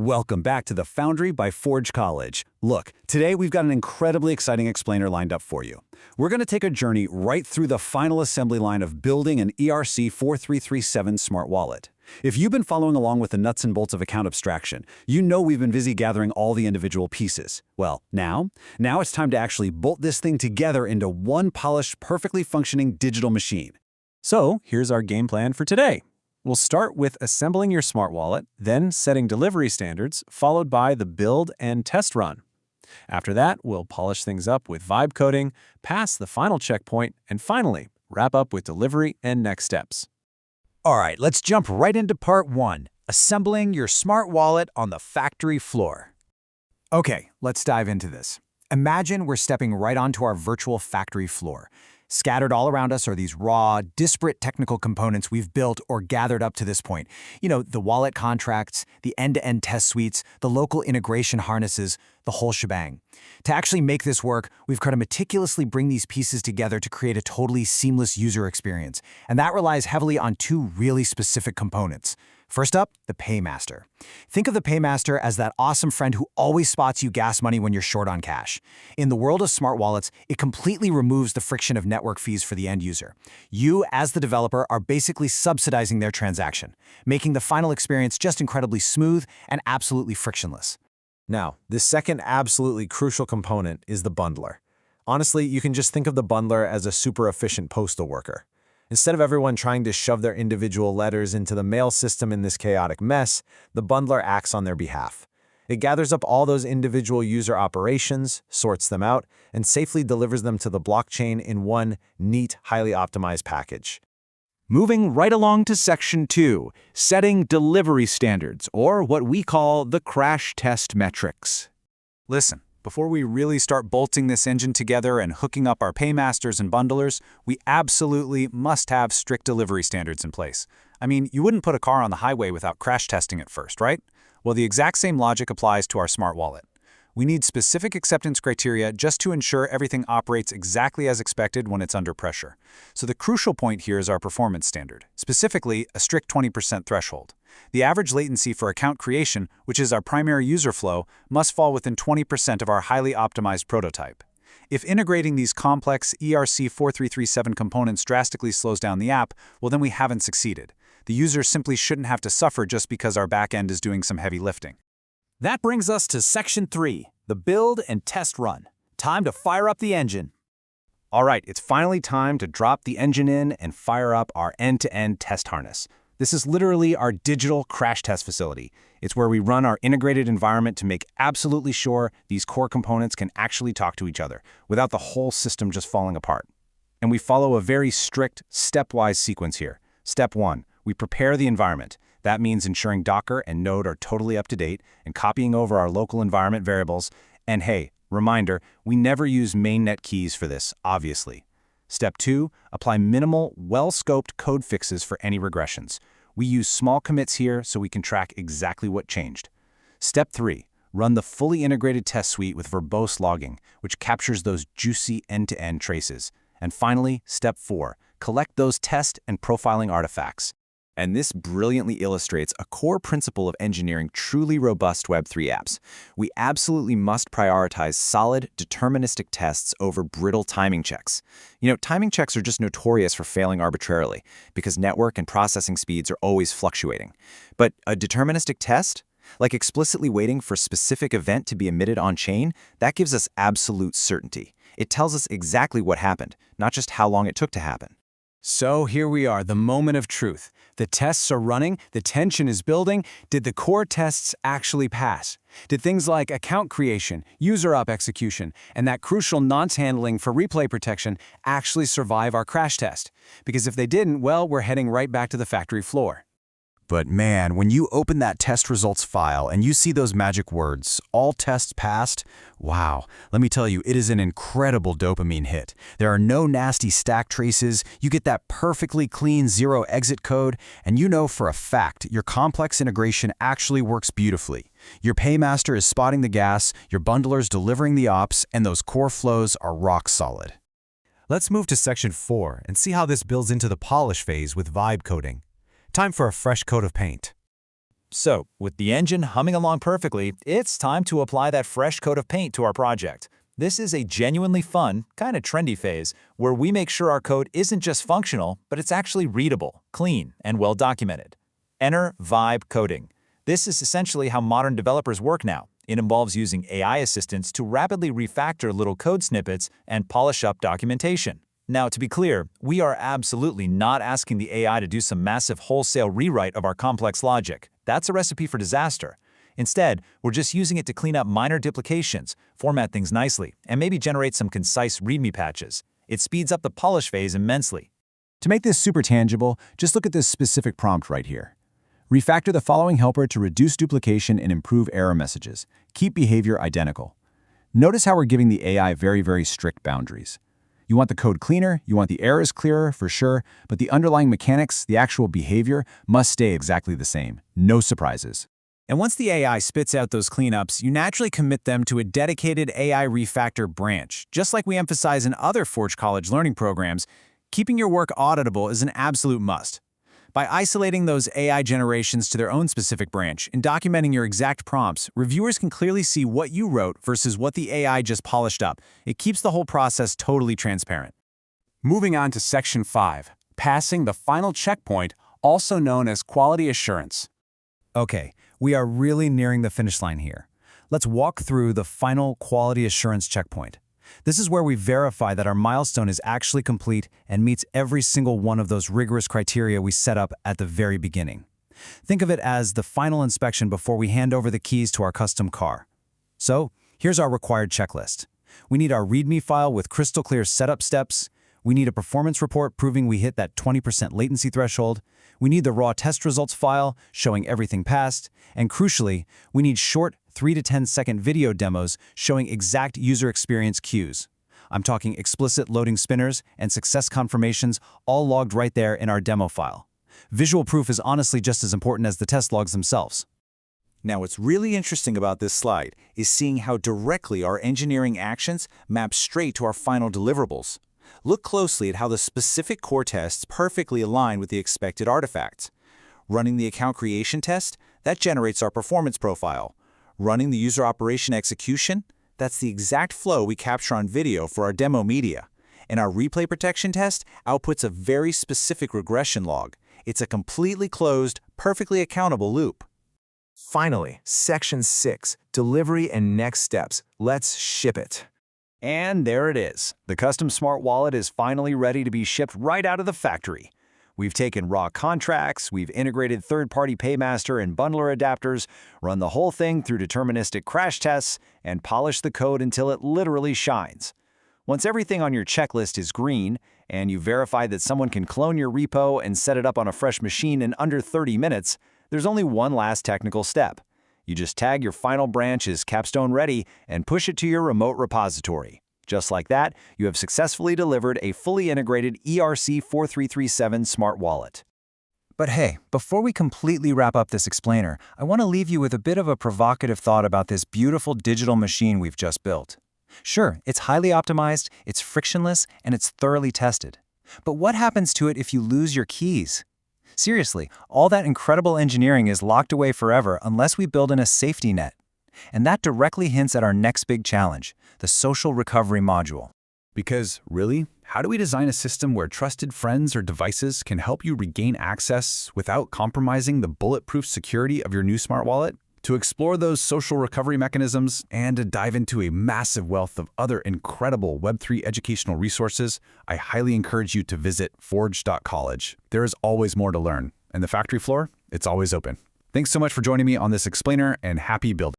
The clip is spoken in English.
Welcome back to the Foundry by Forge College. Look, today we've got an incredibly exciting explainer lined up for you. We're going to take a journey right through the final assembly line of building an ERC-4337 smart wallet. If you've been following along with the nuts and bolts of account abstraction, you know we've been busy gathering all the individual pieces. Well, now it's time to actually bolt this thing together into one polished, perfectly functioning digital machine. So here's our game plan for today. We'll start with assembling your smart wallet, then setting delivery standards, followed by the build and test run. After that, we'll polish things up with vibe coding, pass the final checkpoint, and finally, wrap up with delivery and next steps. All right, let's jump right into part 1, assembling your smart wallet on the factory floor. Okay, let's dive into this. Imagine we're stepping right onto our virtual factory floor. Scattered all around us are these raw, disparate technical components we've built or gathered up to this point. You know, the wallet contracts, the end-to-end test suites, the local integration harnesses, the whole shebang. To actually make this work, we've got to meticulously bring these pieces together to create a totally seamless user experience. And that relies heavily on two really specific components. First up, the paymaster. Think of the paymaster as that awesome friend who always spots you gas money when you're short on cash. In the world of smart wallets, it completely removes the friction of network fees for the end user. You, as the developer, are basically subsidizing their transaction, making the final experience just incredibly smooth and absolutely frictionless. Now, the second absolutely crucial component is the bundler. Honestly, you can just think of the bundler as a super efficient postal worker. Instead of everyone trying to shove their individual letters into the mail system in this chaotic mess, the bundler acts on their behalf. It gathers up all those individual user operations, sorts them out, and safely delivers them to the blockchain in one neat, highly optimized package. Moving right along to Section 2, setting delivery standards, or what we call the crash test metrics. Listen. Before we really start bolting this engine together and hooking up our paymasters and bundlers, we absolutely must have strict delivery standards in place. I mean, you wouldn't put a car on the highway without crash testing it first, right? Well, the exact same logic applies to our smart wallet. We need specific acceptance criteria just to ensure everything operates exactly as expected when it's under pressure. So the crucial point here is our performance standard, specifically a strict 20% threshold. The average latency for account creation, which is our primary user flow, must fall within 20% of our highly optimized prototype. If integrating these complex ERC-4337 components drastically slows down the app, well then we haven't succeeded. The user simply shouldn't have to suffer just because our backend is doing some heavy lifting. That brings us to Section 3, the build and test run. Time to fire up the engine. All right, it's finally time to drop the engine in and fire up our end-to-end test harness. This is literally our digital crash test facility. It's where we run our integrated environment to make absolutely sure these core components can actually talk to each other without the whole system just falling apart. And we follow a very strict, stepwise sequence here. Step 1, we prepare the environment. That means ensuring Docker and Node are totally up to date and copying over our local environment variables. And hey, reminder, we never use mainnet keys for this, obviously. Step 2, apply minimal, well-scoped code fixes for any regressions. We use small commits here so we can track exactly what changed. Step 3, run the fully integrated test suite with verbose logging, which captures those juicy end-to-end traces. And finally, Step 4, collect those test and profiling artifacts. And this brilliantly illustrates a core principle of engineering truly robust Web3 apps. We absolutely must prioritize solid, deterministic tests over brittle timing checks. You know, timing checks are just notorious for failing arbitrarily because network and processing speeds are always fluctuating. But a deterministic test, like explicitly waiting for a specific event to be emitted on-chain, that gives us absolute certainty. It tells us exactly what happened, not just how long it took to happen. So here we are, the moment of truth. The tests are running, the tension is building. Did the core tests actually pass? Did things like account creation, user op execution, and that crucial nonce-handling for replay protection actually survive our crash test? Because if they didn't, well, we're heading right back to the factory floor. But man, when you open that test results file and you see those magic words, all tests passed, wow, let me tell you, it is an incredible dopamine hit. There are no nasty stack traces, you get that perfectly clean zero exit code, and you know for a fact your complex integration actually works beautifully. Your paymaster is spotting the gas, your bundler's delivering the ops, and those core flows are rock solid. Let's move to Section 4 and see how this builds into the polish phase with vibe coding. Time for a fresh coat of paint. So, with the engine humming along perfectly, it's time to apply that fresh coat of paint to our project. This is a genuinely fun, kind of trendy phase where we make sure our code isn't just functional, but it's actually readable, clean, and well documented. Enter vibe coding. This is essentially how modern developers work now. It involves using AI assistants to rapidly refactor little code snippets and polish up documentation. Now, to be clear, we are absolutely not asking the AI to do some massive wholesale rewrite of our complex logic. That's a recipe for disaster. Instead, we're just using it to clean up minor duplications, format things nicely, and maybe generate some concise README patches. It speeds up the polish phase immensely. To make this super tangible, just look at this specific prompt right here. Refactor the following helper to reduce duplication and improve error messages. Keep behavior identical. Notice how we're giving the AI very strict boundaries. You want the code cleaner, you want the errors clearer, for sure, but the underlying mechanics, the actual behavior, must stay exactly the same. No surprises. And once the AI spits out those cleanups, you naturally commit them to a dedicated AI refactor branch. Just like we emphasize in other Forge College learning programs, keeping your work auditable is an absolute must. By isolating those AI generations to their own specific branch and documenting your exact prompts, reviewers can clearly see what you wrote versus what the AI just polished up. It keeps the whole process totally transparent. Moving on to Section 5, passing the final checkpoint, also known as quality assurance. Okay, we are really nearing the finish line here. Let's walk through the final quality assurance checkpoint. This is where we verify that our milestone is actually complete and meets every single one of those rigorous criteria we set up at the very beginning. Think of it as the final inspection before we hand over the keys to our custom car. So, here's our required checklist. We need our README file with crystal clear setup steps. We need a performance report proving we hit that 20% latency threshold. We need the raw test results file showing everything passed. And crucially, we need short 3 to 10 second video demos showing exact user experience cues. I'm talking explicit loading spinners and success confirmations all logged right there in our demo file. Visual proof is honestly just as important as the test logs themselves. Now, what's really interesting about this slide is seeing how directly our engineering actions map straight to our final deliverables. Look closely at how the specific core tests perfectly align with the expected artifacts. Running the account creation test, that generates our performance profile. Running the user operation execution, that's the exact flow we capture on video for our demo media. And our replay protection test outputs a very specific regression log. It's a completely closed, perfectly accountable loop. Finally, Section 6, Delivery and Next Steps. Let's ship it. And there it is. The custom smart wallet is finally ready to be shipped right out of the factory. We've taken raw contracts, we've integrated third-party paymaster and bundler adapters, run the whole thing through deterministic crash tests, and polished the code until it literally shines. Once everything on your checklist is green, and you verify that someone can clone your repo and set it up on a fresh machine in under 30 minutes, there's only one last technical step. You just tag your final branch as Capstone ready and push it to your remote repository. Just like that, you have successfully delivered a fully integrated ERC-4337 smart wallet. But hey, before we completely wrap up this explainer, I want to leave you with a bit of a provocative thought about this beautiful digital machine we've just built. Sure, it's highly optimized, it's frictionless, and it's thoroughly tested. But what happens to it if you lose your keys? Seriously, all that incredible engineering is locked away forever unless we build in a safety net. And that directly hints at our next big challenge, the social recovery module. Because, really, how do we design a system where trusted friends or devices can help you regain access without compromising the bulletproof security of your new smart wallet? To explore those social recovery mechanisms and to dive into a massive wealth of other incredible Web3 educational resources, I highly encourage you to visit forge.college. There is always more to learn, and the factory floor, it's always open. Thanks so much for joining me on this explainer, and happy building.